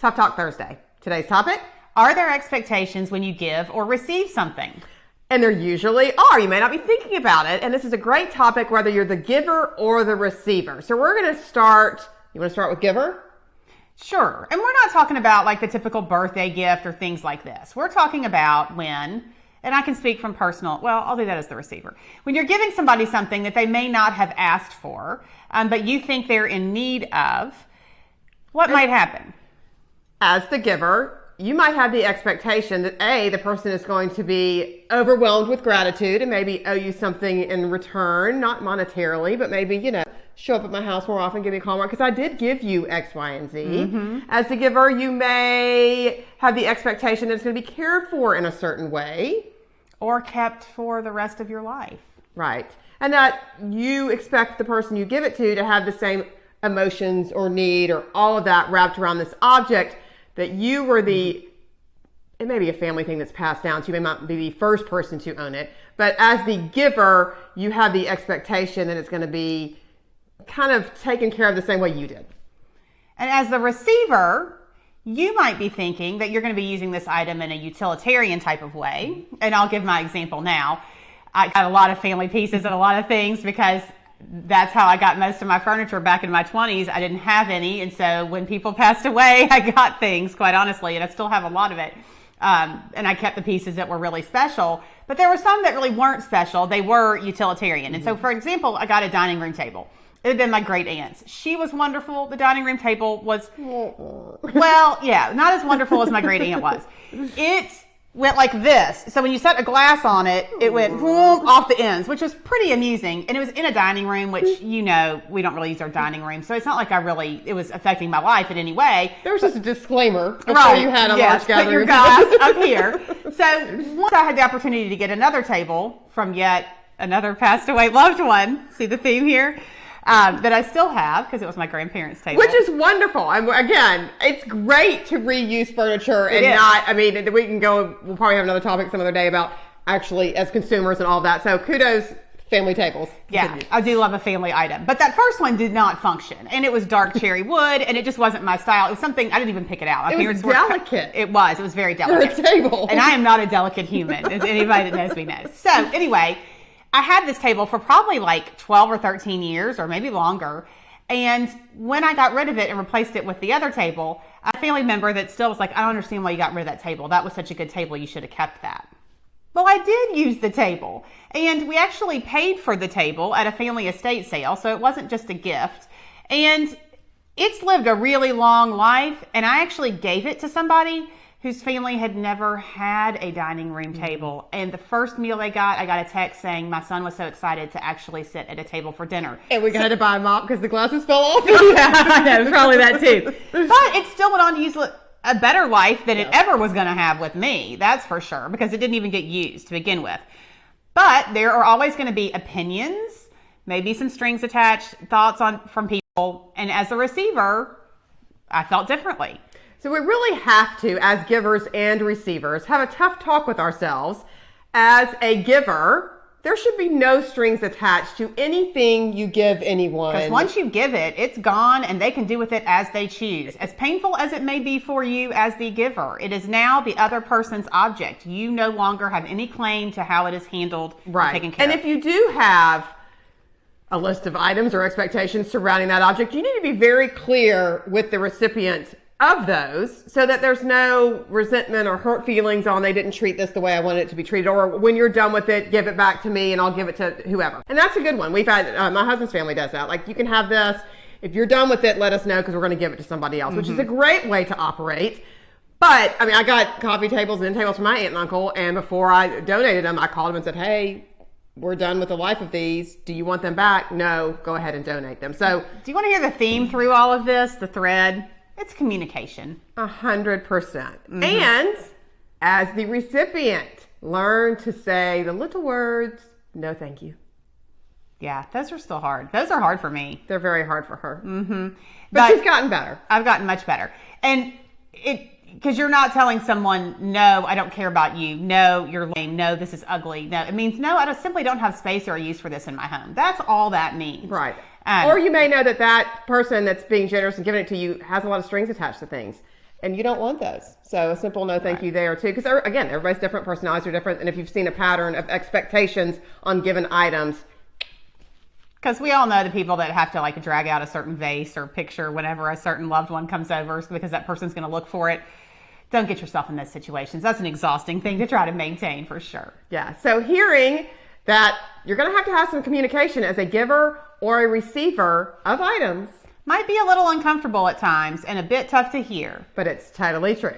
Tough Talk Thursday. Today's topic: are there expectations when you give or receive something? And there usually are. You may not be thinking about it. And this is a great topic whether you're the giver or the receiver. So we're going to start. You want to start with giver? Sure. And we're not talking about like the typical birthday gift or things like this. We're talking about when, and I can speak from personal, well, I'll do that as the receiver. When you're giving somebody something that they may not have asked for, but you think they're in need of, what might happen? As the giver, you might have the expectation that the person is going to be overwhelmed with gratitude and maybe owe you something in return, not monetarily, but maybe, show up at my house more often, give me a call more, because I did give you X, Y, and Z. Mm-hmm. As the giver, you may have the expectation that it's going to be cared for in a certain way. Or kept for the rest of your life. Right. And that you expect the person you give it to have the same emotions or need or all of that wrapped around this object that you were it may be a family thing that's passed down, so you may not be the first person to own it, but as the giver, you have the expectation that it's going to be kind of taken care of the same way you did. And as the receiver, you might be thinking that you're going to be using this item in a utilitarian type of way. And I'll give my example now. I got a lot of family pieces and a lot of things because that's how I got most of my furniture back in my 20s. I didn't have any. And so when people passed away, I got things, quite honestly, and I still have a lot of it. And I kept the pieces that were really special. But there were some that really weren't special. They were utilitarian. And so, for example, I got a dining room table. It had been my great aunt's. She was wonderful. The dining room table was, well, yeah, not as wonderful as my great aunt was. It went like this. So when you set a glass on it, it went boom, off the ends, which was pretty amusing. And it was in a dining room, which, we don't really use our dining room. So it's not like it was affecting my life in any way. There was just a disclaimer before you had a large gathering. Put your glass up here. So once I had the opportunity to get another table from yet another passed away loved one, see the theme here? That I still have because it was my grandparents' table. Which is wonderful. Again, it's great to reuse furniture and we can go, we'll probably have another topic some other day about actually as consumers and all that. So kudos, family tables. Yeah, I do love a family item. But that first one did not function. And it was dark cherry wood and it just wasn't my style. It was something, I didn't even pick it out. It was delicate. It was very delicate. For a table. And I am not a delicate human, as anybody that knows me knows. So anyway, I had this table for probably like 12 or 13 years or maybe longer. And when I got rid of it and replaced it with the other table, a family member that still was like, I don't understand why you got rid of that table. That was such a good table. You should have kept that. Well, I did use the table. And we actually paid for the table at a family estate sale. So it wasn't just a gift. And it's lived a really long life. And I actually gave it to somebody whose family had never had a dining room table. And the first meal they got, I got a text saying my son was so excited to actually sit at a table for dinner. And we got to buy a mop because the glasses fell off. Yeah, I know, probably that too. But it still went on to use a better life than it ever was going to have with me. That's for sure, because it didn't even get used to begin with. But there are always going to be opinions, maybe some strings attached, thoughts from people. And as a receiver, I felt differently. So we really have to, as givers and receivers, have a tough talk with ourselves. As a giver, there should be no strings attached to anything you give anyone. Because once you give it, it's gone and they can do with it as they choose. As painful as it may be for you as the giver, it is now the other person's object. You no longer have any claim to how it is handled or taken care of. And if you do have a list of items or expectations surrounding that object, you need to be very clear with the recipient of those so that there's no resentment or hurt feelings on they didn't treat this the way I wanted it to be treated, or when you're done with it, give it back to me and I'll give it to whoever. And that's a good one. We've had, my husband's family does that. Like, you can have this. If you're done with it, let us know because we're going to give it to somebody else, which is a great way to operate. But, I got coffee tables and end tables for my aunt and uncle, and before I donated them, I called them and said, hey, we're done with the life of these. Do you want them back? No, go ahead and donate them. So, do you want to hear the theme through all of this, the thread? It's communication. 100%. And as the recipient, learn to say the little words, no thank you. Yeah, those are still hard. Those are hard for me. They're very hard for her. But she's gotten better. I've gotten much better. And because you're not telling someone, no, I don't care about you. No, you're lame. No, this is ugly. No, it means, no, I simply don't have space or use for this in my home. That's all that means. Right. Or you may know that person that's being generous and giving it to you has a lot of strings attached to things. And you don't want those. So a simple no thank you there too. Because again, everybody's different, personalities are different. And if you've seen a pattern of expectations on given items. Because we all know the people that have to like drag out a certain vase or picture whenever a certain loved one comes over because that person's going to look for it. Don't get yourself in those situations. That's an exhausting thing to try to maintain for sure. Yeah. So hearing that you're going to have some communication as a giver or a receiver of items. Might be a little uncomfortable at times and a bit tough to hear. But it's totally true.